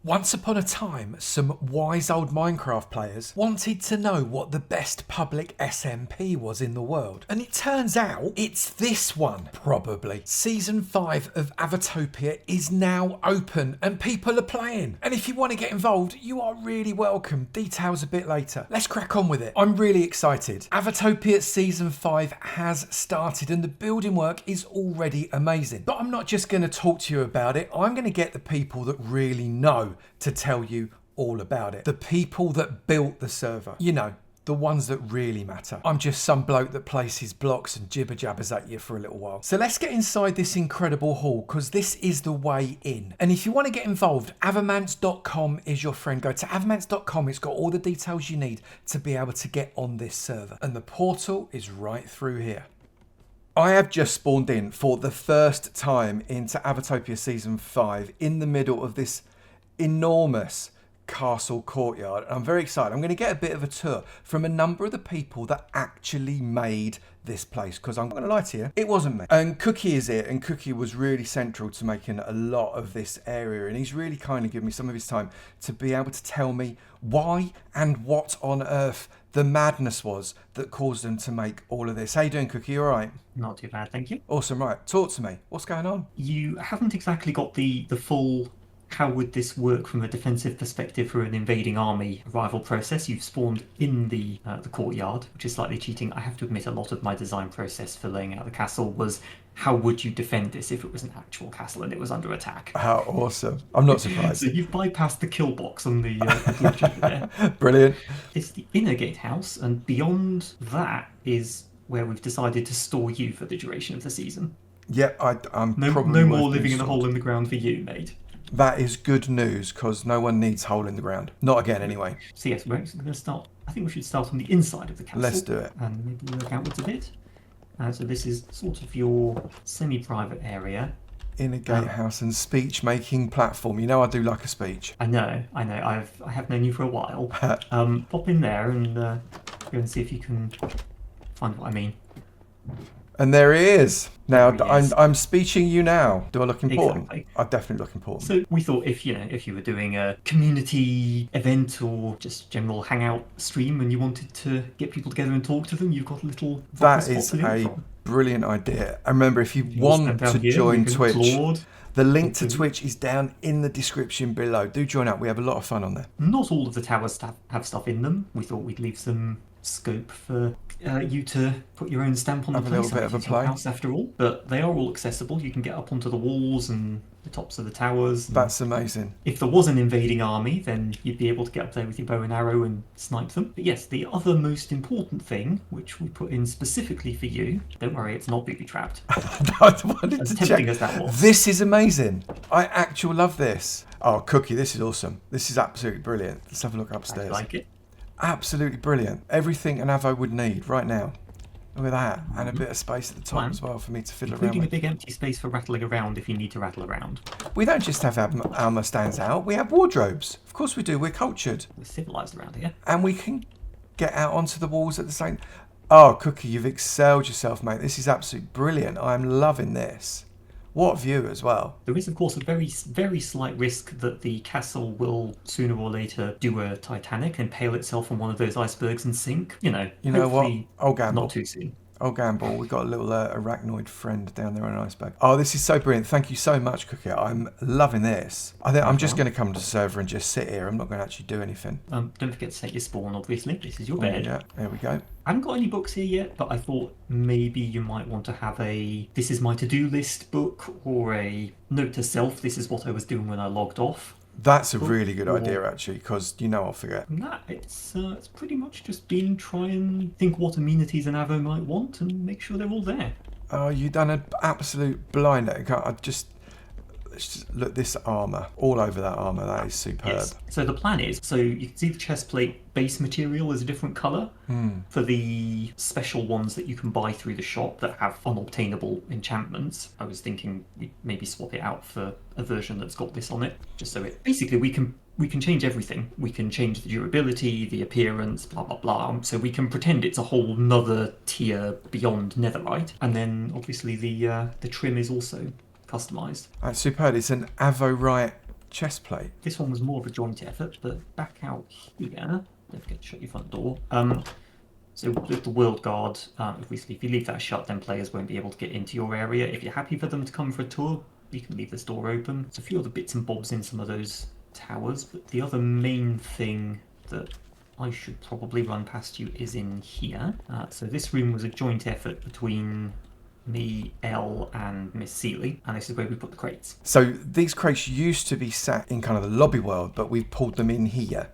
Once upon a time, some wise old Minecraft players wanted to know what the best public SMP was in the world. And it turns out it's this one, probably. Season 5 of AvoTopia is now open and people are playing. And if you want to get involved, you are really welcome. Details a bit later. Let's crack on with it. I'm really excited. AvoTopia Season 5 has started and the building work is already amazing. But I'm not just going to talk to you about it. I'm going to get the people that really know to tell you all about it. The people that built the server. You know, the ones that really matter. I'm just some bloke that places blocks and jibber jabbers at you for a little while. So let's get inside this incredible hall because this is the way in. And if you want to get involved, avomance.com is your friend. Go to avomance.com. It's got all the details you need to be able to get on this server. And the portal is right through here. I have just spawned in for the first time into AvoTopia Season 5 in the middle of this enormous castle courtyard. I'm very excited. I'm going to get a bit of a tour from a number of the people that actually made this place, because I'm not going to lie to you, it wasn't me. And Cookie is it, and Cookie was really central to making a lot of this area, and he's really kindly given me some of his time to be able to tell me why and what on earth the madness was that caused them to make all of this. How you doing, Cookie? All right? Not too bad, thank you. Awesome. Right, talk to me. What's going on? You haven't exactly got the full how would this work from a defensive perspective for an invading army arrival process. You've spawned in the courtyard, which is slightly cheating. I have to admit, a lot of my design process for laying out the castle was how would you defend this if it was an actual castle and it was under attack. How awesome. I'm not surprised. So you've bypassed the kill box on the bridge over there. Brilliant. It's the inner gatehouse, and beyond that is where we've decided to store you for the duration of the season. Yep, I'm no probably more living in a hole in the ground for you, mate. That is good news, because no one needs hole in the ground. Not again, anyway. So yes, we're going to start. I think we should start on the inside of the castle. Let's do it. And maybe work outwards a bit. So this is sort of your semi-private area. Inner gatehouse and speech-making platform. You know I do like a speech. I know. I have known you for a while. Pop in there and go and see if you can find what I mean. And there he is. Now I'm speeching you now. Do I look important? Exactly. I definitely look important. So we thought if you were doing a community event or just general hangout stream and you wanted to get people together and talk to them, you've got a little. That is a brilliant idea. And remember, if you want to join Twitch, the link to Twitch is down in the description below. Do join up. We have a lot of fun on there. Not all of the towers have stuff in them. We thought we'd leave some scope for you to put your own stamp on the place. A little bit of a play. House after all, but they are all accessible. You can get up onto the walls and the tops of the towers. That's amazing. If there was an invading army, then you'd be able to get up there with your bow and arrow and snipe them. But yes, the other most important thing, which we put in specifically for you, don't worry, it's not booby trapped. I wanted as to tempting check. As that was. This is amazing. I actually love this. Oh, Cookie, this is awesome. This is absolutely brilliant. Let's have a look upstairs. I like it. Absolutely brilliant. Everything an Avo would need right now. Look at that. And a bit of space at the top as well for me to fiddle around Including with. a big empty space for rattling around if you need to rattle around. We don't just have armour stands out. We have wardrobes. Of course we do. We're cultured. We're civilised around here. And we can get out onto the walls at the same... Oh, Cookie, you've excelled yourself, mate. This is absolutely brilliant. I'm loving this. What view as well. There is, of course, a very, very slight risk that the castle will sooner or later do a Titanic and impale itself on one of those icebergs and sink. You know what? I'll gamble. Not too soon. I'll gamble. We've got a little arachnoid friend down there on an iceberg. Oh, this is so brilliant. Thank you so much, Cookie. I'm loving this. I think I'm just going to come to the server and just sit here. I'm not going to actually do anything. Don't forget to take your spawn, obviously. This is your bed. Yeah, there we go. I haven't got any books here yet, but I thought maybe you might want to have a this is my to-do list book or a note to self, this is what I was doing when I logged off. That's a really good idea, actually, because I'll forget. Nah, it's pretty much just been try and think what amenities an Avo might want and make sure they're all there. Oh, you've done an absolute blinder. Let's just look, this armour, all over that armour, that is superb. Yes. So the plan is, so you can see the chest plate base material is a different colour. For the special ones that you can buy through the shop that have unobtainable enchantments, I was thinking we'd maybe swap it out for a version that's got this on it, just so it basically we can change everything. We can change the durability, the appearance, blah blah blah. So we can pretend it's a whole nother tier beyond netherite, and then obviously the trim is also customized. That's superb. It's an Avorite chest plate. This one was more of a joint effort, but back out here, don't forget to shut your front door. So with the world guard, obviously if you leave that shut, then players won't be able to get into your area. If you're happy for them to come for a tour, you can leave this door open. There's a few other bits and bobs in some of those towers, but the other main thing that I should probably run past you is in here. So this room was a joint effort between me, Elle, and MissSealey, and this is where we put the crates. So these crates used to be sat in kind of the lobby world, but we've pulled them in here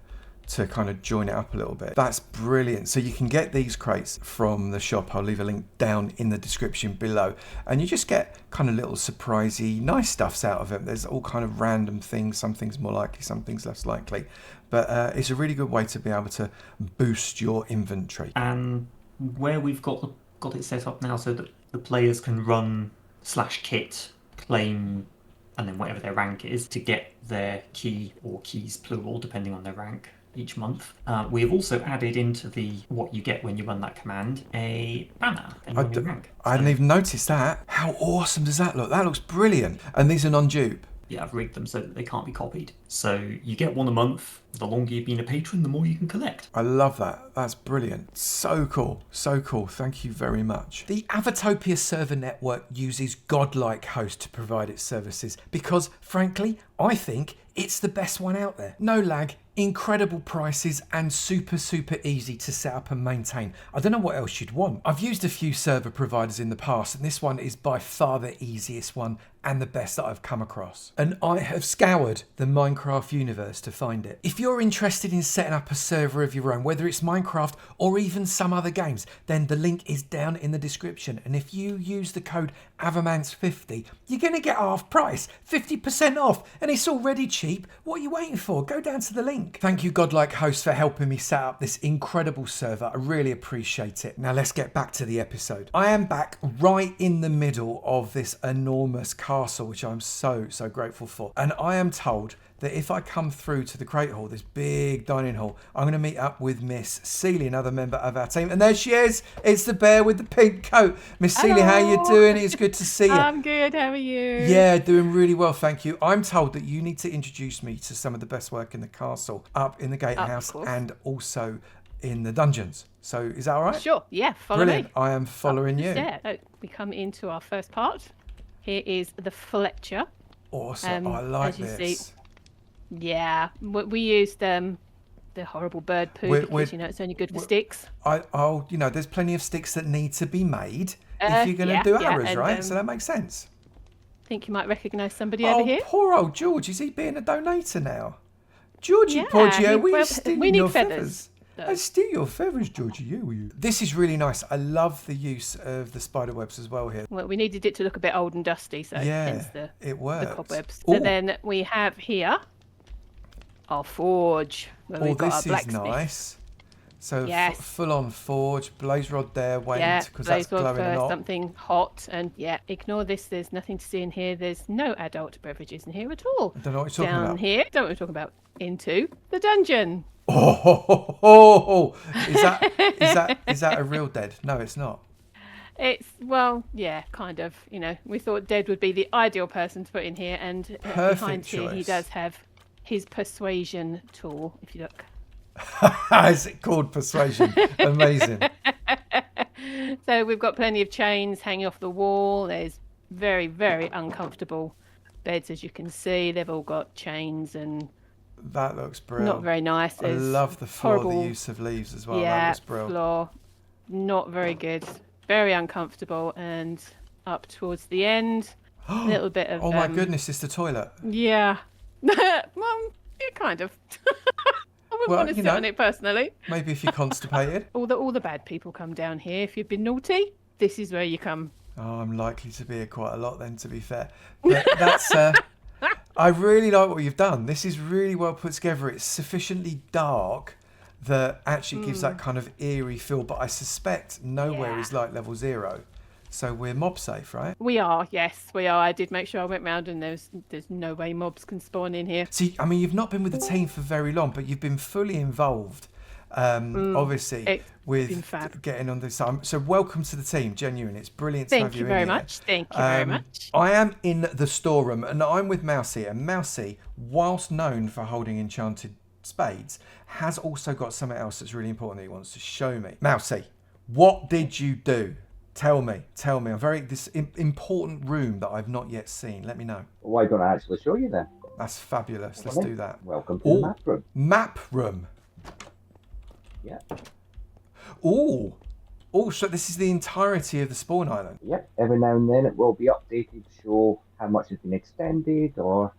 to kind of join it up a little bit. That's brilliant. So you can get these crates from the shop. I'll leave a link down in the description below, and you just get kind of little surprisey nice stuffs out of it. There's all kind of random things, some things more likely, some things less likely, but it's a really good way to be able to boost your inventory. And where we've got it set up now so that the players can run /kit, claim, and then whatever their rank is to get their key or keys plural depending on their rank each month. We have also added into the what you get when you run that command a banner on your rank. I hadn't even noticed that. How awesome does that look? That looks brilliant. And these are non-dupe. Yeah, I've rigged them so that they can't be copied. So you get one a month. The longer you've been a patron, the more you can collect. I love that. That's brilliant. So cool. So cool. Thank you very much. The AvoTopia server network uses godlike host to provide its services because, frankly, I think it's the best one out there. No lag, incredible prices, and super easy to set up and maintain. I don't know what else you'd want. I've used a few server providers in the past, and this one is by far the easiest one and the best that I've come across. And I have scoured the Minecraft universe to find it. If you're interested in setting up a server of your own, whether it's Minecraft or even some other games, then the link is down in the description. And if you use the code Avomance50, you're going to get half price, 50% off, and it's already cheap. What are you waiting for? Go down to the link. Thank you, godlike host, for helping me set up this incredible server. I really appreciate it. Now let's get back to the episode. I am back right in the middle of this enormous castle, which I'm so grateful for. And I am told that if I come through to the crate hall, this big dining hall, I'm going to meet up with MissSealey, another member of our team. And there she is. It's the bear with the pink coat. MissSealey, how you doing? It's good to see you. I'm good. How are you? Yeah, doing really well, thank you. I'm told that you need to introduce me to some of the best work in the castle, up in the gatehouse and also in the dungeons. So is that all right? Sure. Yeah, follow Brilliant. me. I am following you. So we come into our first part. Here is the Fletcher. Awesome. I like as you this. See, yeah, we used the horrible bird poo because, you know, it's only good for sticks. You know, there's plenty of sticks that need to be made if you're going to do arrows, right? So that makes sense. I think you might recognise somebody over here. Oh, poor old George. Is he being a donator now? Georgie Poggio, were you stealing your feathers? I steal your feathers, Georgie. Yeah, were you? This is really nice. I love the use of the spider webs as well here. Well, we needed it to look a bit old and dusty, so hence it works. The cobwebs. So then we have here our forge. Where we've got our blacksmith. This is nice. So full-on forge, blaze rod there, waiting because that's glowing a lot. Something hot, and ignore this. There's nothing to see in here. There's no adult beverages in here at all. I don't know what you're talking about. Down here, don't know what we're talking about. Into the dungeon. Oh, is that a real dead? No, it's not. It's kind of. You know, we thought Dead would be the ideal person to put in here, and behind here he does have his persuasion tool. If you look. Is it called persuasion? Amazing. So we've got plenty of chains hanging off the wall. There's very uncomfortable beds, as you can see. They've all got chains and. That looks brilliant. Not very nice. I love the floor, the use of leaves as well. Yeah, that looks brilliant. Floor, not very good. Very uncomfortable. And up towards the end, a little bit of... Oh my goodness, it's the toilet. Yeah. Well, yeah, kind of. I wouldn't want to sit on it personally. Maybe if you're constipated. all the bad people come down here. If you've been naughty, this is where you come. Oh, I'm likely to be here quite a lot then, to be fair. But that's... I really like what you've done. This is really well put together. It's sufficiently dark that actually gives that kind of eerie feel, but I suspect nowhere is like level 0. So we're mob safe, right? We are, yes, we are. I did make sure I went round and there's no way mobs can spawn in here. See, I mean, you've not been with the team for very long, but you've been fully involved. Obviously, it's been with fab. getting on this. So welcome to the team, genuine. It's brilliant to Thank have you you very in here. much. Thank you very much. I am in the storeroom, and I'm with Mousey. And Mousey, whilst known for holding enchanted spades, has also got something else that's really important that he wants to show me. Mousey, what did you do? Tell me. This important room that I've not yet seen. Let me know. Why don't I actually show you then? That's fabulous. Let's do that. Welcome to the map room. Map room. Yeah. Oh, so this is the entirety of the spawn island. Yep. Every now and then it will be updated to show how much has been extended or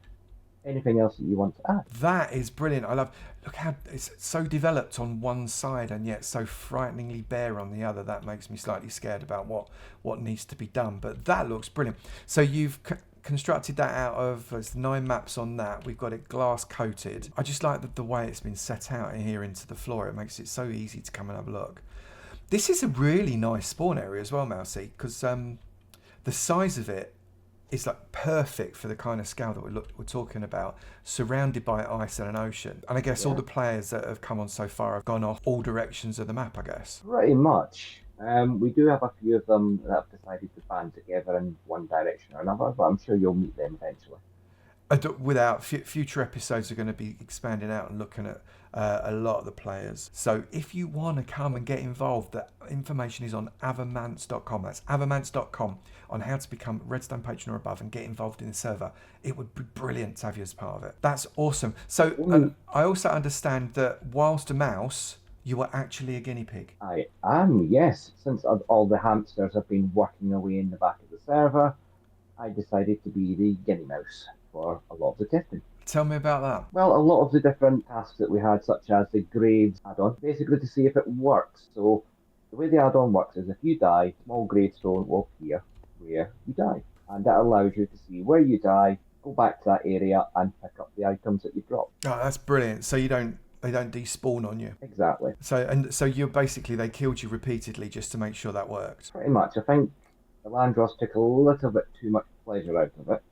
anything else that you want to add. That is brilliant. I love. Look how it's so developed on one side and yet so frighteningly bare on the other. That makes me slightly scared about what needs to be done. But that looks brilliant. So you've constructed that out of there's 9 maps on that. We've got it glass coated. I just like the way it's been set out in here into the floor. It makes it so easy to come and have a look. This is a really nice spawn area as well, Mousey, because the size of it is like perfect for the kind of scale that we're talking about, surrounded by ice and an ocean. And I guess all the players that have come on so far have gone off all directions of the map, I guess. Pretty much. We do have a few of them that have decided to band together in one direction or another, but I'm sure you'll meet them eventually. Without future episodes are going to be expanding out and looking at a lot of the players. So if you want to come and get involved, the information is on avomance.com. That's avomance.com on how to become Redstone patron or above and get involved in the server. It would be brilliant to have you as part of it. That's awesome. So I also understand that whilst a mouse, you are actually a guinea pig. I am, yes. Since all the hamsters have been working away in the back of the server, I decided to be the guinea mouse for a lot of the testing. Tell me about that. Well, a lot of the different tasks that we had, such as the grades add-on, basically to see if it works. So the way the add-on works is if you die, small gravestone will appear where you die. And that allows you to see where you die, go back to that area and pick up the items that you dropped. Oh, that's brilliant. So they don't despawn on you. Exactly. So you're basically, they killed you repeatedly just to make sure that worked. Pretty much. I think Elandros took a little bit too much pleasure out of it.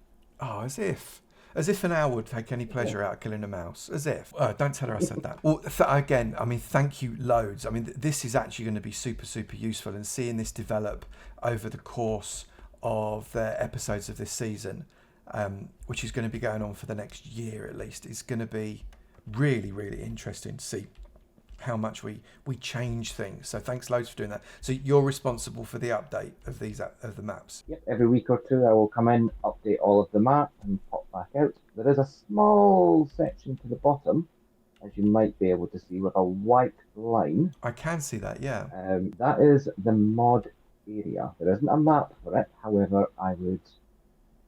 Oh, as if an owl would take any pleasure out of killing a mouse. As if. Don't tell her I said that. Well, again, I mean, thank you loads. I mean, this is actually going to be super, super useful, and seeing this develop over the course of the episodes of this season, which is going to be going on for the next year at least, is going to be really, really interesting to see how much we change things. So thanks loads for doing that. So you're responsible for the update of the maps. Yep, every week or two I will come in, update all of the map and pop back out. There is a small section to the bottom, as you might be able to see, with a white line. I can see that, yeah. That is the mod area. There isn't a map for it. However, I would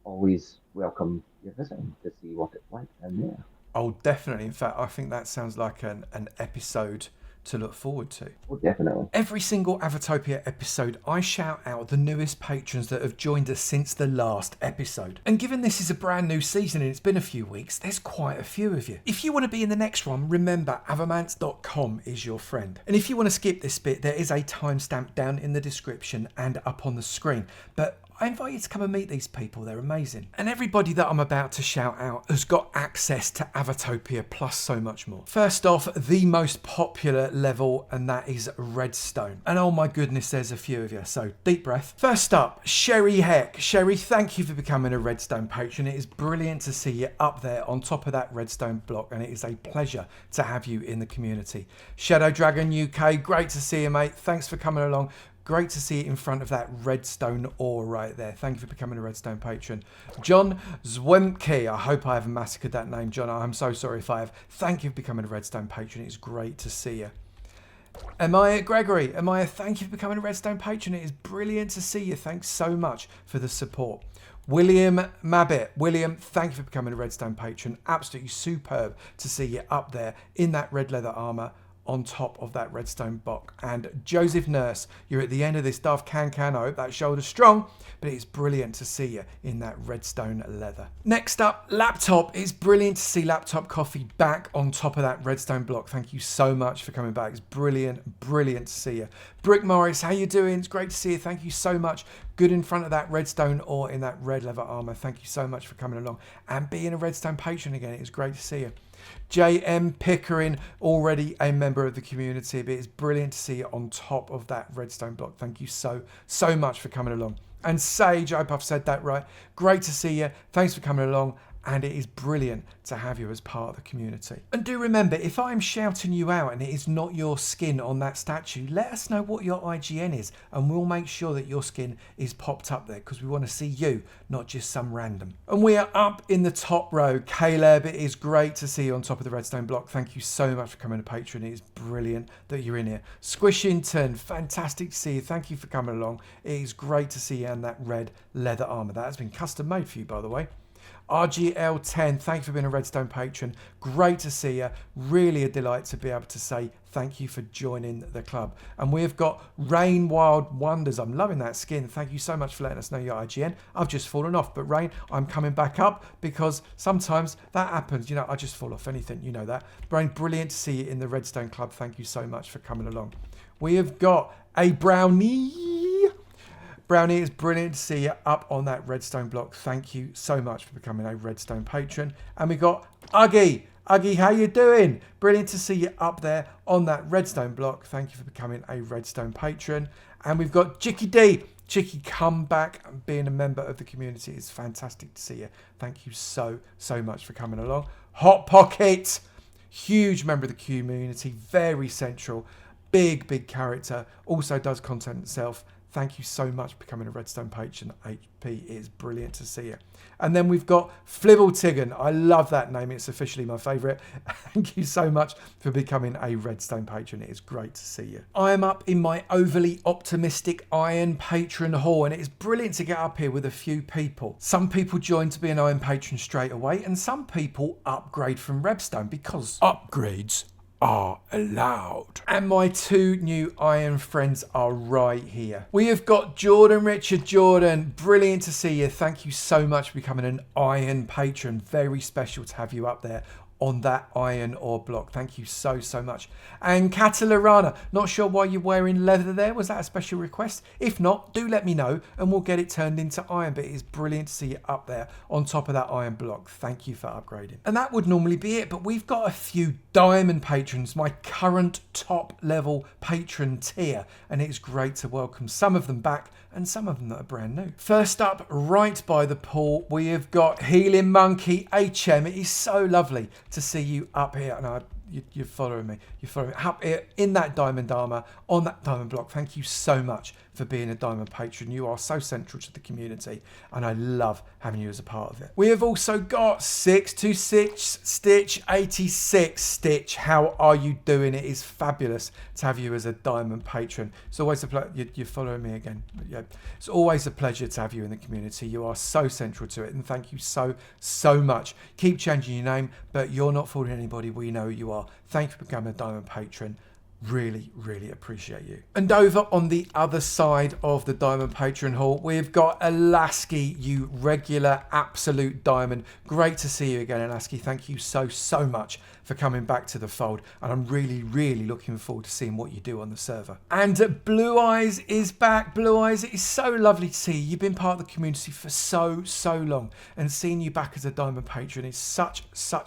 always welcome your visiting to see what it's like down there. Oh, definitely. In fact, I think that sounds like an episode to look forward to. Oh, definitely. Every single AvoTopia episode, I shout out the newest patrons that have joined us since the last episode. And given this is a brand new season and it's been a few weeks, there's quite a few of you. If you want to be in the next one, remember avomance.com is your friend. And if you want to skip this bit, there is a timestamp down in the description and up on the screen. But I invite you to come and meet these people. They're amazing. And everybody that I'm about to shout out has got access to AvoTopia plus so much more. First off, the most popular level, and that is Redstone. And oh my goodness, there's a few of you. So deep breath. First up, Sherry Heck. Sherry, thank you for becoming a Redstone patron. It is brilliant to see you up there on top of that Redstone block, and it is a pleasure to have you in the community. Shadow Dragon UK, great to see you, mate. Thanks for coming along. Great to see it in front of that redstone ore right there. Thank you for becoming a redstone patron. John Zwemke. I hope I haven't massacred that name, John. I'm so sorry if I have. Thank you for becoming a redstone patron. It's great to see you. Amaya Gregory. Amaya, thank you for becoming a redstone patron. It is brilliant to see you. Thanks so much for the support. William Mabbit. William, thank you for becoming a redstone patron. Absolutely superb to see you up there in that red leather armour on top of that redstone block. And Joseph Nurse, you're at the end of this Daft Can. I hope that shoulder's strong, but it's brilliant to see you in that redstone leather. Next up, Laptop. It's brilliant to see Laptop Coffee back on top of that redstone block. Thank you so much for coming back. It's brilliant to see you. Brick Morris, how you doing? It's great to see you. Thank you so much. Good in front of that redstone or in that red leather armor. Thank you so much for coming along and being a redstone patron again. It was great to see you. JM Pickering, already a member of the community, but it's brilliant to see you on top of that redstone block. Thank you so much for coming along. And Sage, I hope I've said that right. Great to see you. Thanks for coming along. And it is brilliant to have you as part of the community. And do remember, if I'm shouting you out and it is not your skin on that statue, let us know what your IGN is and we'll make sure that your skin is popped up there because we want to see you, not just some random. And we are up in the top row. Caleb, it is great to see you on top of the redstone block. Thank you so much for coming to Patreon. It is brilliant that you're in here. Squishington, fantastic to see you. Thank you for coming along. It is great to see you in that red leather armor. That has been custom made for you, by the way. RGL10, thank you for being a Redstone patron. Great to see you. Really a delight to be able to say thank you for joining the club. And we've got Rain Wild Wonders. I'm loving that skin. Thank you so much for letting us know your IGN. I've just fallen off, but Rain, I'm coming back up because sometimes that happens. You know, I just fall off anything. You know that. Rain, brilliant to see you in the Redstone club. Thank you so much for coming along. We have got a Brownie. Brownie, it's brilliant to see you up on that redstone block. Thank you so much for becoming a redstone patron. And we got Uggy. Uggy, how you doing? Brilliant to see you up there on that redstone block. Thank you for becoming a redstone patron. And we've got Chicky D. Chicky, come back and being a member of the community. It's fantastic to see you. Thank you so much for coming along. Hot Pocket, huge member of the community, very central, big character, also does content itself. Thank you so much for becoming a Redstone patron. HP is brilliant to see you. And then we've got Flibbletigan. I love that name. It's officially my favourite. Thank you so much for becoming a Redstone patron. It is great to see you. I am up in my overly optimistic Iron Patron Hall, and it is brilliant to get up here with a few people. Some people join to be an Iron Patron straight away, and some people upgrade from Redstone because upgrades are allowed. And my two new Iron friends are right here. We have got Jordan Richard. Jordan, brilliant to see you. Thank you so much for becoming an Iron patron. Very special to have you up there on that iron ore block. Thank you so much. And Catalarana, not sure why you're wearing leather there. Was that a special request? If not, do let me know and we'll get it turned into iron. But it is brilliant to see you up there on top of that iron block. Thank you for upgrading. And that would normally be it, but we've got a few diamond patrons, my current top level patron tier, and it's great to welcome some of them back and some of them that are brand new. First up, right by the pool, we have got Healing Monkey HM. It is so lovely to see you up here, and you're following me. You're following me up here in that diamond armor on that diamond block. Thank you so much for being a diamond patron. You are so central to the community, and I love having you as a part of it. We have also got 626 Stitch 86. Stitch, how are you doing? It is fabulous to have you as a diamond patron. It's always a pleasure. You're following me again. Yeah, it's always a pleasure to have you in the community. You are so central to it, and thank you so much. Keep changing your name, but you're not fooling anybody. We know you are. Thank you for becoming a diamond patron. Really appreciate you. And over on the other side of the diamond patron hall, we've got Alasky, you regular absolute diamond. Great to see you again, Alasky. Thank you so much for coming back to the fold, and I'm really looking forward to seeing what you do on the server. And Blue Eyes is back. Blue Eyes, it is so lovely to see you. You've been part of the community for so long, and seeing you back as a diamond patron is such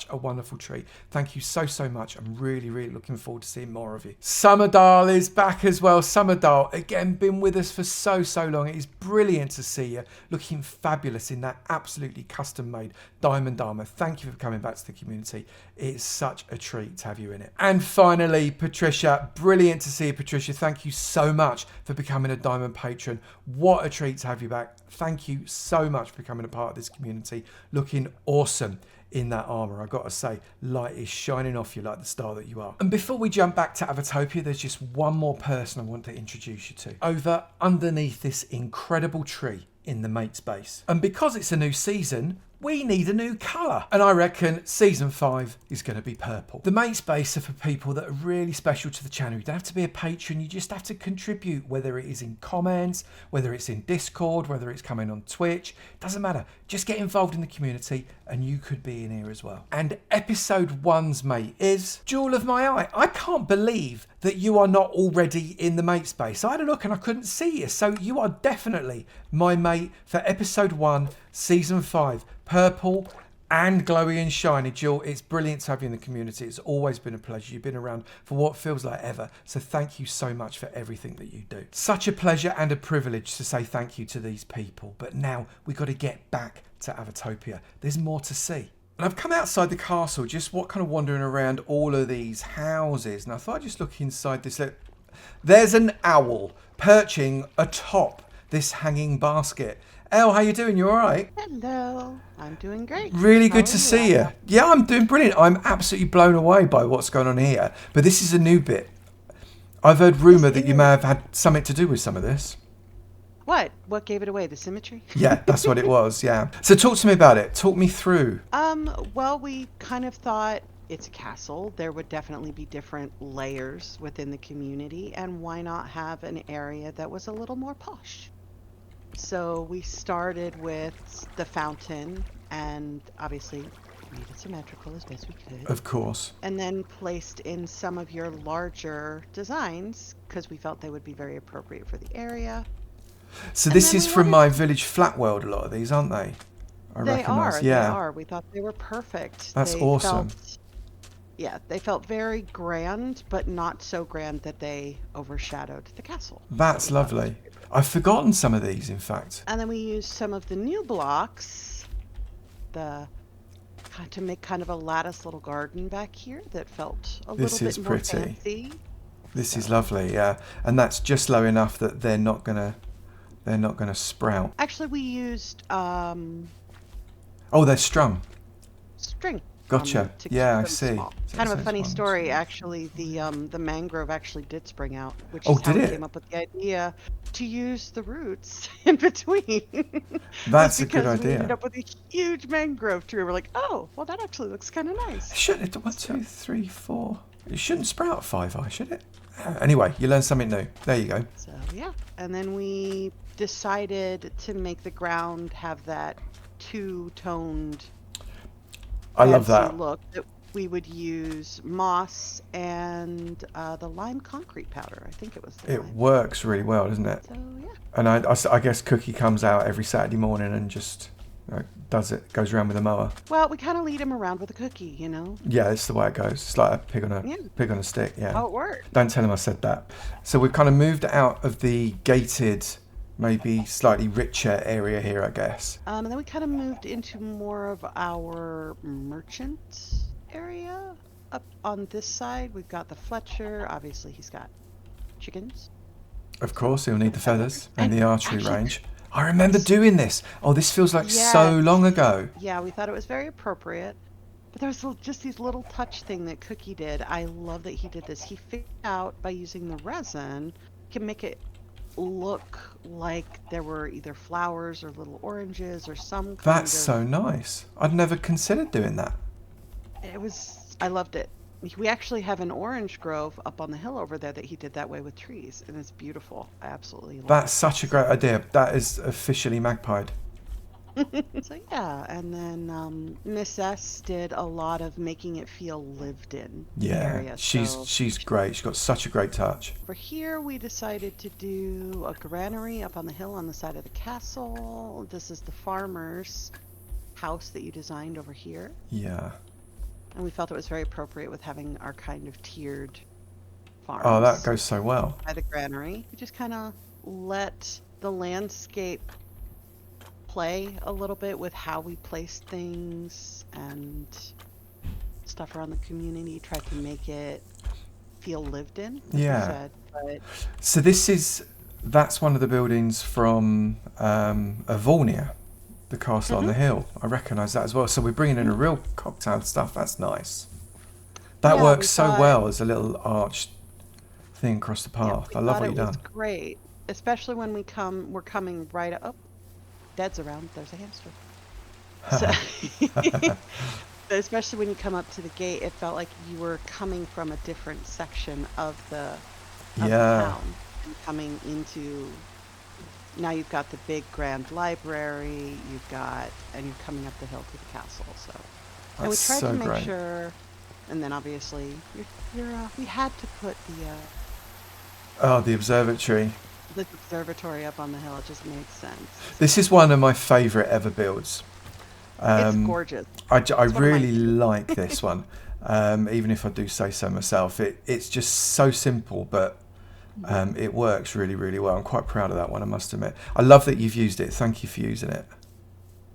a wonderful treat. Thank you so much. I'm really looking forward to seeing more of you. Summerdale is back as well. Summerdale, again, been with us for so long. It is brilliant to see you looking fabulous in that absolutely custom made diamond armor. Thank you for coming back to the community. It's such a treat to have you in it. And finally, Patricia, brilliant to see you, Patricia. Thank you so much for becoming a diamond patron. What a treat to have you back. Thank you so much for becoming a part of this community. Looking awesome in that armor. I gotta say, light is shining off you like the star that you are. And before we jump back to AvoTopia, there's just one more person I want to introduce you to. Over underneath this incredible tree in the mate space. And because it's a new season, we need a new colour. And I reckon season 5 is going to be purple. The mate space are for people that are really special to the channel. You don't have to be a patron, you just have to contribute, whether it is in comments, whether it's in Discord, whether it's coming on Twitch, doesn't matter. Just get involved in the community and you could be in here as well. And episode 1's mate is Jewel of My Eye. I can't believe that you are not already in the mate space. I had a look and I couldn't see you. So you are definitely my mate for episode 1, season 5. Purple, and glowy and shiny. Jill, it's brilliant to have you in the community. It's always been a pleasure. You've been around for what feels like ever. So thank you so much for everything that you do. Such a pleasure and a privilege to say thank you to these people. But now we've got to get back to AvoTopia. There's more to see. And I've come outside the castle, just wandering around all of these houses. And I thought I'd just look inside this. There's an owl perching atop this hanging basket. Elle, how you doing? You all right? Hello. I'm doing great. Really good to see you. Yeah, I'm doing brilliant. I'm absolutely blown away by what's going on here. But this is a new bit. I've heard rumour that you may have had something to do with some of this. What? What gave it away? The symmetry? Yeah, that's what it was, yeah. So talk to me about it. Talk me through. Well, we kind of thought it's a castle. There would definitely be different layers within the community, and why not have an area that was a little more posh? So we started with the fountain, and obviously made it symmetrical as best we could. Of course. And then placed in some of your larger designs, because we felt they would be very appropriate for the area. So this is from my village flat world, a lot of these, aren't they? They are. We thought they were perfect. That's awesome. They felt very grand, but not so grand that they overshadowed the castle. That's lovely. I've forgotten some of these, in fact. And then we used some of the new blocks, to make kind of a lattice little garden back here that felt a little bit more fancy. This is lovely, yeah. And that's just low enough that they're not gonna sprout. Actually, we used oh, they're strung. String. Gotcha. Yeah, I see. Kind of a funny story, actually. The mangrove actually did spring out, which is how we came up with the idea to use the roots in between. That's a good idea. We ended up with a huge mangrove tree. We're like, oh, well, that actually looks kind of nice. It shouldn't. 1, 2, 3, 4. It shouldn't sprout 5 eye, should it? Anyway, you learn something new. There you go. So yeah, and then we decided to make the ground have that two-toned. I love that look that we would use moss and the lime concrete powder. I think it was. It works really well, doesn't it? So yeah. And I guess Cookie comes out every Saturday morning and just does it. Goes around with a mower. Well, we kind of lead him around with a cookie, you know. Yeah, it's the way it goes. It's like a pig on a stick. Yeah. How it works. Don't tell him I said that. So we've kind of moved out of the gated, maybe slightly richer area here, I guess. And then we kind of moved into more of our merchant area. Up on this side, we've got the Fletcher. Obviously, he's got chickens. Of course, he'll need the feathers and the archery range. I remember doing this. Oh, this feels like so long ago. Yeah, we thought it was very appropriate. But there's just these little touch thing that Cookie did. I love that he did this. He figured out by using the resin, he can make it look like there were either flowers or little oranges or some kind That's so nice. I'd never considered doing that. I loved it. We actually have an orange grove up on the hill over there that he did that way with trees, and it's beautiful. I absolutely love it. That's such a great idea. That is officially magpied. So yeah, and then Miss S did a lot of making it feel lived in. Yeah, area. she's great. She's got such a great touch. For here, we decided to do a granary up on the hill on the side of the castle. This is the farmer's house that you designed over here. Yeah. And we felt it was very appropriate with having our kind of tiered farms. Oh, that goes so well. By the granary. We just kind of let the landscape play a little bit with how we place things and stuff around the community. Tried to make it feel lived in. Yeah. But so that's one of the buildings from Avomance. The castle on the hill. I recognise that as well. So we're bringing in a real cocktail stuff. That's nice. That works so well as a little arched thing across the path. I love what you've done. It was great, especially when we're coming right up. Dead's around. There's a hamster. So, especially when you come up to the gate, it felt like you were coming from a different section of the town and coming into. Now you've got the big grand library, and you're coming up the hill to the castle. So, and we tried to make sure, and then obviously we had to put the observatory. The observatory up on the hill. It just made sense. This is one of my favourite ever builds. It's gorgeous. I really like this one, even if I do say so myself. It's just so simple, but it works really, really well. I'm quite proud of that one, I must admit. I love that you've used it. Thank you for using it.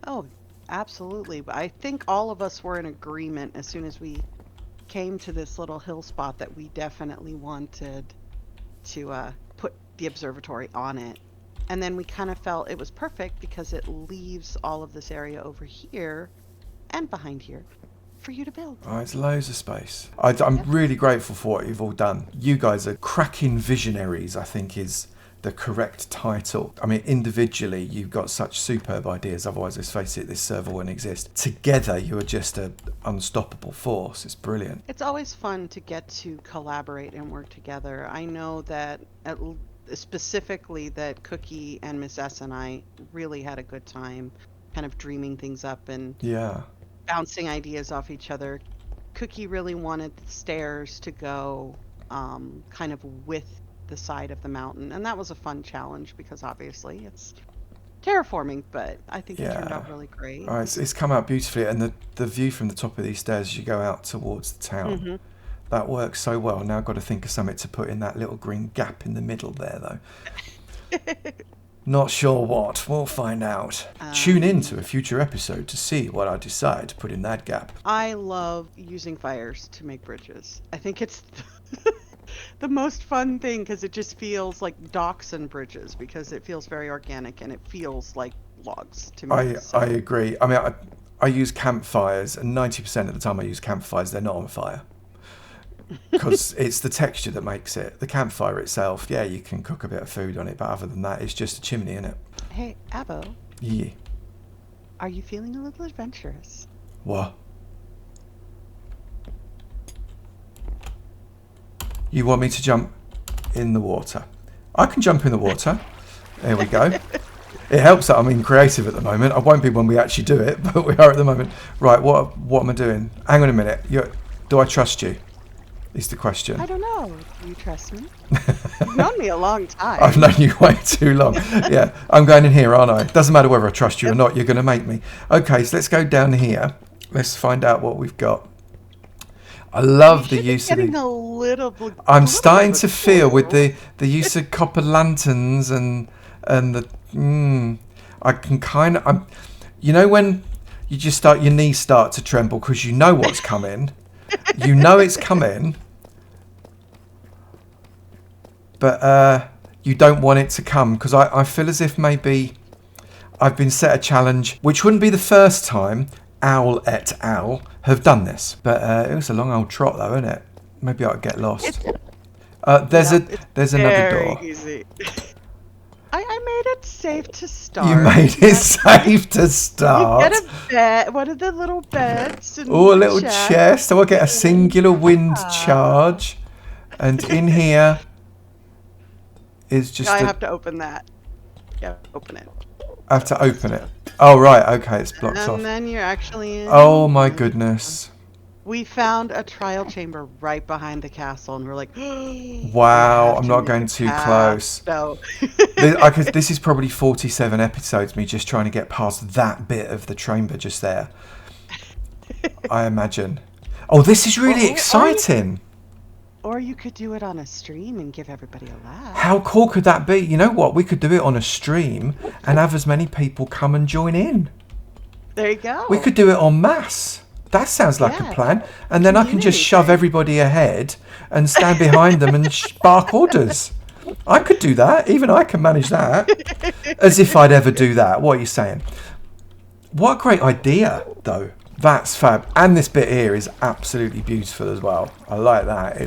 Oh, absolutely. But I think all of us were in agreement as soon as we came to this little hill spot that we definitely wanted to put the observatory on it. And then we kind of felt it was perfect because it leaves all of this area over here and behind here for you to build. Oh, it's loads of space. I'm really grateful for what you've all done. You guys are cracking visionaries, I think is the correct title. I mean, individually, you've got such superb ideas. Otherwise, let's face it, this server wouldn't exist. Together, you are just an unstoppable force. It's brilliant. It's always fun to get to collaborate and work together. I know that specifically that Cookie and Miss S and I really had a good time kind of dreaming things up and bouncing ideas off each other. Cookie really wanted the stairs to go kind of with the side of the mountain, and that was a fun challenge because obviously it's terraforming, but I think it turned out really great. Oh, it's come out beautifully, and the view from the top of these stairs as you go out towards the town, that works so well. Now I've got to think of something to put in that little green gap in the middle there, though. Not sure what. We'll find out. Tune in to a future episode to see what I decide to put in that gap. I love using fires to make bridges. I think it's the most fun thing because it just feels like docks and bridges because it feels very organic and it feels like logs to me. I agree. I mean, I use campfires, and 90% of the time I use campfires, they're not on fire. Because it's the texture that makes it. The campfire itself, yeah, you can cook a bit of food on it, but other than that, it's just a chimney, isn't it? Hey, Avo. Yeah. Are you feeling a little adventurous? What? You want me to jump in the water? I can jump in the water. There we go. It helps that I'm being creative at the moment. I won't be when we actually do it, but we are at the moment. Right, what am I doing? Hang on a minute. Do I trust you? Is the question. I don't know. Do you trust me? You've known me a long time. I've known you way too long. Yeah, I'm going in here, aren't I? Doesn't matter whether I trust you or not. You're going to make me. Okay, so let's go down here. Let's find out what we've got. I love the use of the... I'm starting to feel with the use of copper lanterns and the... I can kind of... You know when you just start... Your knees start to tremble because you know what's coming. You know it's coming, but you don't want it to come because I feel as if maybe I've been set a challenge, which wouldn't be the first time Owl et al. Have done this. But it was a long old trot though, isn't it? Maybe I'll get lost. There's another door. Easy. I made it safe to start. You made it safe to start. You get a bed, one of the little beds. Oh, a little chest. So I get a singular wind charge. And in here is just... I have to open that. Yeah, open it. I have to open it. Oh, right. Okay, it's blocked off. And then you're actually in. Oh, my goodness. We found a trial chamber right behind the castle, and we're like, wow, I'm not going too close. No. This is probably 47 episodes, me just trying to get past that bit of the chamber just there. I imagine. Oh, this is really exciting. Or you could do it on a stream and give everybody a laugh. How cool could that be? You know what? We could do it on a stream and have as many people come and join in. There you go. We could do it en masse. That sounds like a plan. And then I can just shove everybody ahead and stand behind them and bark orders. I could do that. Even I can manage that. As if I'd ever do that. What are you saying? What a great idea, though. That's fab. And this bit here is absolutely beautiful as well. I like that.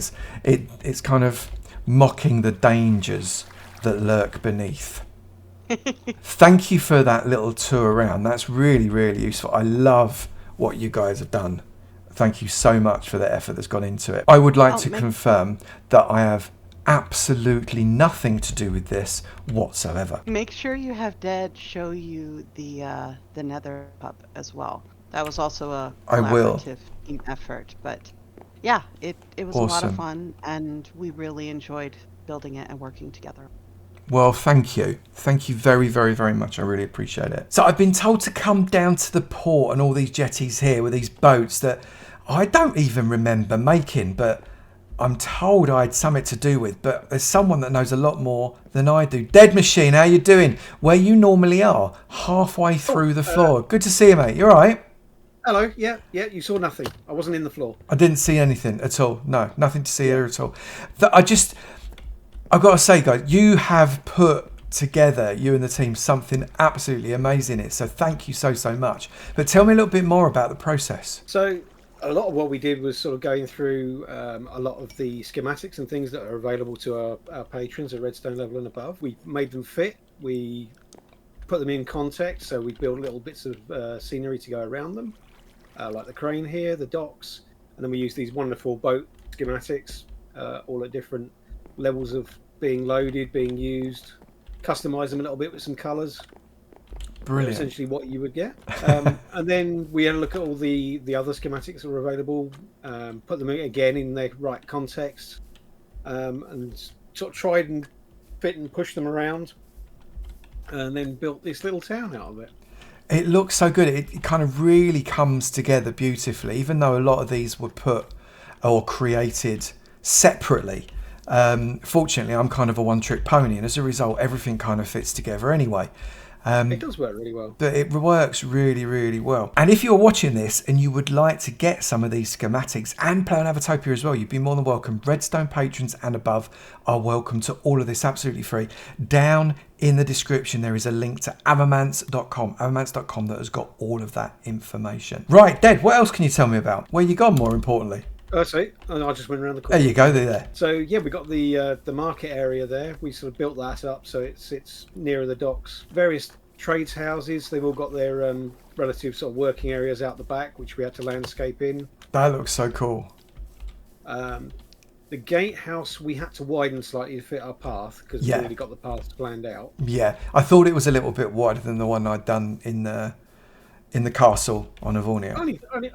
It's kind of mocking the dangers that lurk beneath. Thank you for that little tour around. That's really, really useful. I love what you guys have done. Thank you so much for the effort that's gone into it. I would like to confirm that I have absolutely nothing to do with this whatsoever. Make sure you have Dad show you the Nether pub as well. That was also a collaborative team effort, but yeah, it was a lot of fun, and we really enjoyed building it and working together. Well, thank you. Thank you very, very, very much. I really appreciate it. So I've been told to come down to the port and all these jetties here with these boats that I don't even remember making, but I'm told I had something to do with. But there's someone that knows a lot more than I do. DeadMachine, how you doing? Where you normally are, halfway through the floor. Good to see you, mate. You all right? Hello. Yeah. You saw nothing. I wasn't in the floor. I didn't see anything at all. No, nothing to see here at all. I've got to say, guys, you have put together, you and the team, something absolutely amazing here. So thank you so, so much. But tell me a little bit more about the process. So a lot of what we did was sort of going through a lot of the schematics and things that are available to our patrons at redstone level and above. We made them fit. We put them in context. So we built little bits of scenery to go around them, like the crane here, the docks. And then we used these wonderful boat schematics, all at different levels of being loaded, being used, customize them a little bit with some colors. Brilliant. Essentially what you would get. And then we had a look at all the other schematics that were available, put them again in their right context, and sort of tried and fit and push them around, and then built this little town out of it. It looks so good. It kind of really comes together beautifully, even though a lot of these were put or created separately. Fortunately, I'm kind of a one-trick pony, and as a result, everything kind of fits together anyway. It does work really well. But it works really, really well. And if you're watching this and you would like to get some of these schematics and play on AvoTopia as well, you'd be more than welcome. Redstone patrons and above are welcome to all of this absolutely free. Down in the description, there is a link to avomance.com, avomance.com, that has got all of that information. Right, Dead, what else can you tell me about? Where you gone, more importantly? So I just went around the corner. There you go, there. So yeah, we got the market area there. We sort of built that up so it sits nearer the docks. Various trades houses, they've all got their relative sort of working areas out the back, which we had to landscape in. That looks so cool. The gatehouse we had to widen slightly to fit our path because we already got the path planned out. Yeah, I thought it was a little bit wider than the one I'd done in the castle on Avomance.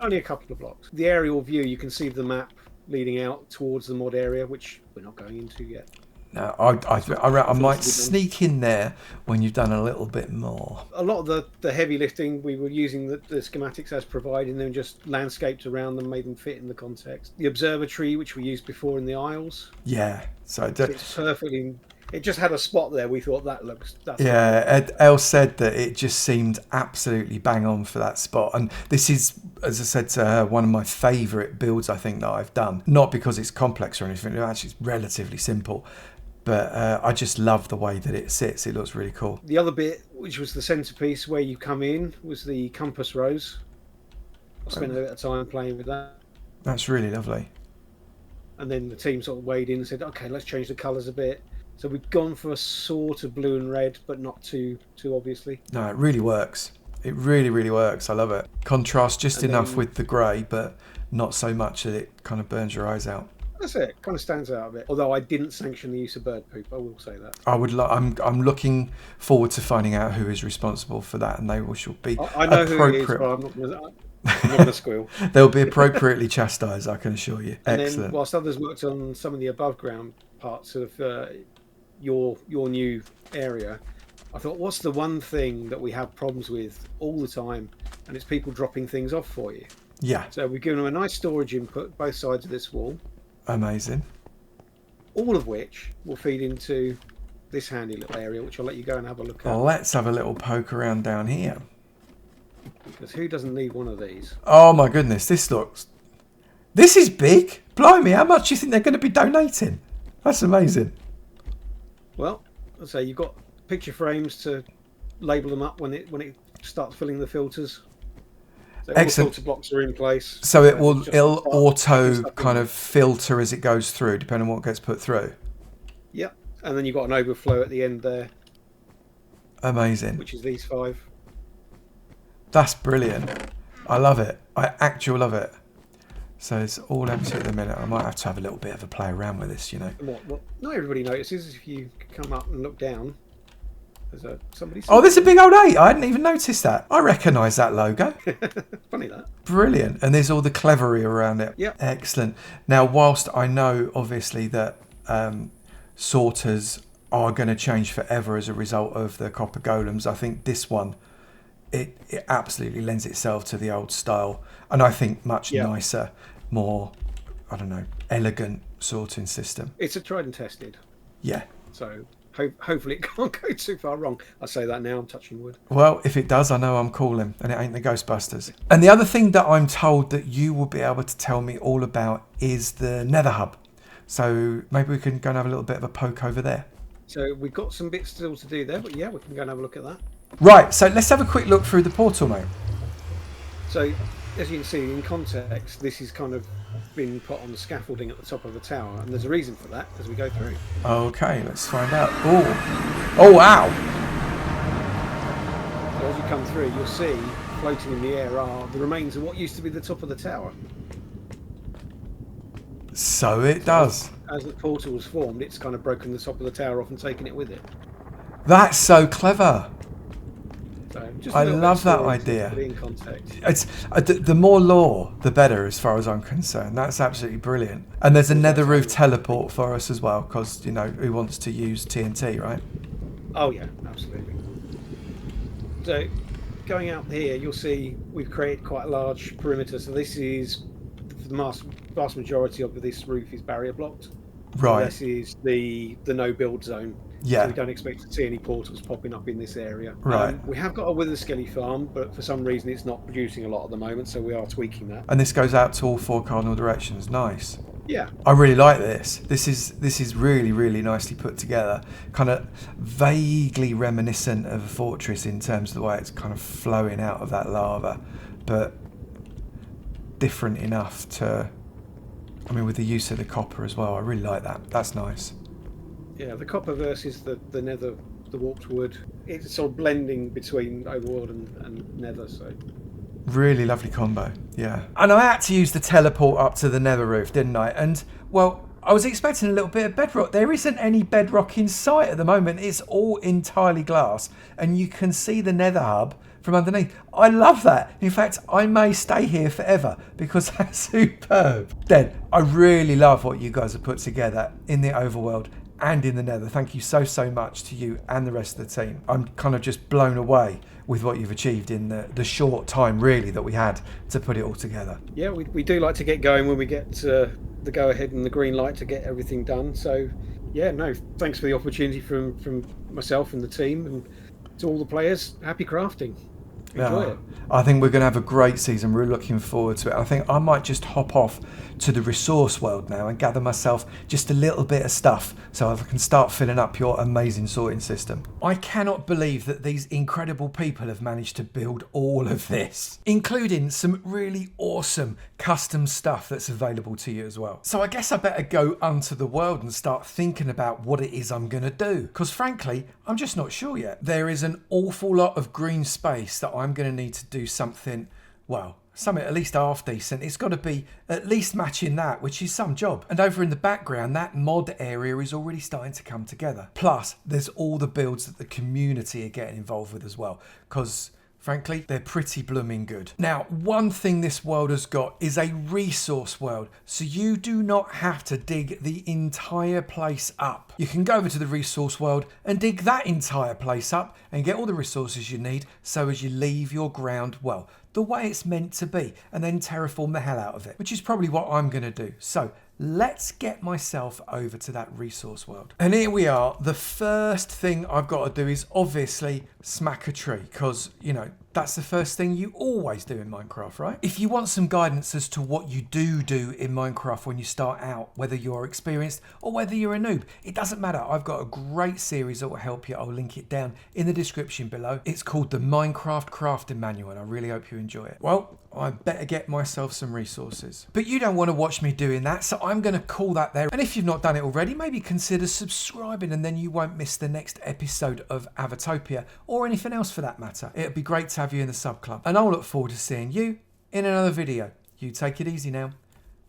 Only a couple of blocks. The aerial view, you can see the map leading out towards the mod area, which we're not going into yet. No, I might sneak in there when you've done a little bit more. A lot of the heavy lifting, we were using the schematics as provided, and then just landscaped around them, made them fit in the context. The observatory, which we used before in the aisles. Yeah, so it's perfectly. It just had a spot there. We thought that's El said that it just seemed absolutely bang on for that spot. And this is, as I said to her, one of my favourite builds I think that I've done. Not because it's complex or anything, actually it's relatively simple. But I just love the way that it sits. It looks really cool. The other bit, which was the centrepiece where you come in, was the compass rose. I spent a bit of time playing with that. That's really lovely. And then the team sort of weighed in and said, okay, let's change the colours a bit. So we've gone for a sort of blue and red, but not too obviously. No, it really works. It really, really works. I love it. Contrast just enough with the grey, but not so much that it kind of burns your eyes out. That's it. Kind of stands out a bit. Although I didn't sanction the use of bird poop, I will say that. I'm looking forward to finding out who is responsible for that, and they should be. I know who it is, but I'm not going to squeal. They'll be appropriately chastised, I can assure you. And excellent. Then, whilst others worked on some of the above ground parts of your new area, I thought, what's the one thing that we have problems with all the time? And it's people dropping things off for you. Yeah. So we've given them a nice storage input, both sides of this wall. Amazing. All of which will feed into this handy little area, which I'll let you go and have a look at. Well, let's have a little poke around down here. Because who doesn't need one of these? Oh my goodness, this is big. Blimey, how much do you think they're going to be donating? That's amazing. Well, let's say you've got picture frames to label them up when it starts filling the filters. So excellent. All filter blocks are in place. So it'll auto kind of filter as it goes through, depending on what gets put through. Yep, and then you've got an overflow at the end there. Amazing. Which is these 5. That's brilliant. I love it. I actually love it. So it's all empty at the minute. I might have to have a little bit of a play around with this, you know. What not everybody notices if you come up and look down. There's somebody. Oh, there's a big old 8. I hadn't even noticed that. I recognise that logo. Funny that. Brilliant. And there's all the clevery around it. Yep. Excellent. Now, whilst I know, obviously, that sorters are going to change forever as a result of the copper golems. I think this one, it absolutely lends itself to the old style, and I think much nicer, more, I don't know, elegant sorting system. It's a tried and tested. Yeah. So hopefully it can't go too far wrong. I say that now, I'm touching wood. Well, if it does, I know I'm calling, and it ain't the Ghostbusters. And the other thing that I'm told that you will be able to tell me all about is the Nether hub. So maybe we can go and have a little bit of a poke over there. So we've got some bits still to do there, but yeah, we can go and have a look at that. Right, so let's have a quick look through the portal, mate. So, as you can see, in context, this is kind of been put on the scaffolding at the top of the tower, and there's a reason for that as we go through. Okay, let's find out. Oh, wow. So as you come through, you'll see floating in the air are the remains of what used to be the top of the tower. So it does. As the portal was formed, it's kind of broken the top of the tower off and taken it with it. That's so clever. So just I love that idea. In context. It's the more lore, the better, as far as I'm concerned. That's absolutely brilliant. And there's a nether roof teleport for us as well, because you know who wants to use TNT, right? Oh yeah, absolutely. So going out here, you'll see we've created quite a large perimeter. So this is the vast majority of this roof is barrier blocked. Right. So this is the no build zone. Yeah. So we don't expect to see any portals popping up in this area. Right. We have got a WitherSkelly farm, but for some reason it's not producing a lot at the moment, so we are tweaking that. And this goes out to all 4 cardinal directions. Nice. Yeah. I really like this. This is really, really nicely put together. Kind of vaguely reminiscent of a fortress in terms of the way it's kind of flowing out of that lava, but different enough to, I mean, with the use of the copper as well. I really like that. That's nice. Yeah, the copper versus the nether, the warped wood. It's sort of blending between overworld and nether, so. Really lovely combo, yeah. And I had to use the teleport up to the nether roof, didn't I? And, well, I was expecting a little bit of bedrock. There isn't any bedrock in sight at the moment. It's all entirely glass, and you can see the nether hub from underneath. I love that. In fact, I may stay here forever because that's superb. Then, I really love what you guys have put together in the overworld and in the nether. Thank you so much to you and the rest of the team. I'm kind of just blown away with what you've achieved in the short time really that we had to put it all together. Yeah, we do like to get going when we get the go ahead and the green light to get everything done. So yeah, no, thanks for the opportunity from myself and the team, and to all the players, happy crafting. Enjoy it. I think we're going to have a great season. We're looking forward to it. I think I might just hop off to the resource world now and gather myself just a little bit of stuff so I can start filling up your amazing sorting system. I cannot believe that these incredible people have managed to build all of this, including some really awesome custom stuff that's available to you as well. So I guess I better go onto the world and start thinking about what it is I'm going to do, because frankly, I'm just not sure yet. There is an awful lot of green space that I'm going to need to do something, well, something at least half decent. It's got to be at least matching that, which is some job. And over in the background, that mod area is already starting to come together. Plus, there's all the builds that the community are getting involved with as well, because frankly, they're pretty blooming good. Now, one thing this world has got is a resource world, so you do not have to dig the entire place up. You can go over to the resource world and dig that entire place up and get all the resources you need, so as you leave your ground, well, the way it's meant to be, and then terraform the hell out of it, which is probably what I'm going to do. So let's get myself over to that resource world. And here we are. The first thing I've got to do is obviously smack a tree, because, you know, that's the first thing you always do in Minecraft, right? If you want some guidance as to what you do in Minecraft when you start out, whether you're experienced or whether you're a noob, it doesn't matter. I've got a great series that will help you. I'll link it down in the description below. It's called the Minecraft Crafting Manual, and I really hope you enjoy it. Well, I better get myself some resources. But you don't want to watch me doing that, so I'm going to call that there. And if you've not done it already, maybe consider subscribing, and then you won't miss the next episode of AvoTopia, or anything else for that matter. It'd be great to have you in the sub club, and I'll look forward to seeing you in another video. You take it easy now.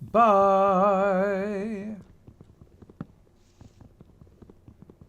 Bye.